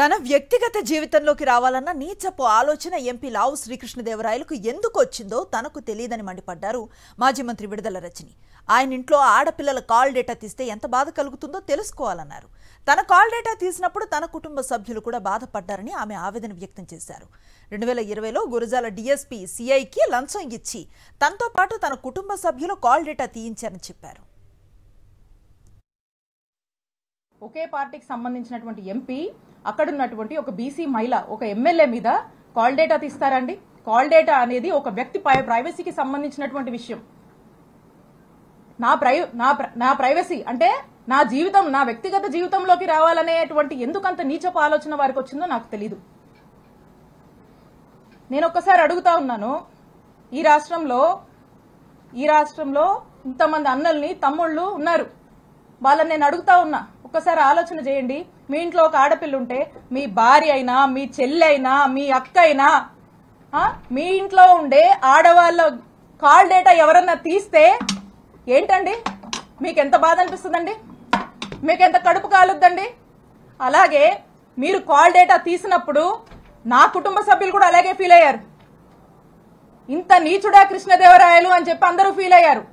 తన వ్యక్తిగత జీవితంలోకి రావాలన్న నీచపు ఆలోచన ఎంపీ లావు శ్రీకృష్ణదేవరాయలకు ఎందుకు వచ్చిందో తనకు తెలియదని మండిపడ్డారు మాజీ మంత్రి విడుదల రజని. ఆయన ఇంట్లో ఆడపిల్లల కాల్ డేటా తీస్తే ఎంత బాధ కలుగుతుందో తెలుసుకోవాలన్నారు. తన కాల్ డేటా తీసినప్పుడు తన కుటుంబ సభ్యులు కూడా బాధపడ్డారని ఆమె ఆవేదన వ్యక్తం చేశారు. 2020లో గురజాల డీఎస్పీ సిఐకి లంచం ఇచ్చి తనతో పాటు తన కుటుంబ సభ్యుల కాల్ డేటా తీయించారని చెప్పారు. ఒకే పార్టీకి సంబంధించినటువంటి ఎంపీ అక్కడున్నటువంటి ఒక బీసీ మహిళ ఒక ఎమ్మెల్యే మీద కాల్ డేటా తీస్తారండి? కాల్ డేటా అనేది ఒక వ్యక్తి ప్రైవసీకి సంబంధించినటువంటి విషయం. నా ప్రైవసీ అంటే నా జీవితం, నా వ్యక్తిగత జీవితంలోకి రావాలనేటువంటి ఎందుకంత నీచపు ఆలోచన వారికి వచ్చిందో నాకు తెలీదు. నేను ఒక్కసారి అడుగుతా ఉన్నాను, ఈ రాష్ట్రంలో ఇంతమంది అన్నల్ని తమ్ముళ్ళు ఉన్నారు, వాళ్ళని నేను అడుగుతా ఉన్నా, ఒక్కసారి ఆలోచన చేయండి. మీ ఇంట్లో ఒక ఆడపిల్ల ఉంటే మీ భార్య అయినా, మీ చెల్లి అయినా, మీ అక్క అయినా, మీ ఇంట్లో ఉండే ఆడవాళ్ళ కాల్ డేటా ఎవరన్నా తీస్తే ఏంటండి మీకు ఎంత బాధ అనిపిస్తుందండి? మీకు ఎంత కడుపు కాలుద్దండి? అలాగే మీరు కాల్ డేటా తీసినప్పుడు నా కుటుంబ సభ్యులు కూడా అలాగే ఫీల్ అయ్యారు. ఇంత నీచుడా కృష్ణదేవరాయలు అని చెప్పి అందరూ ఫీల్ అయ్యారు.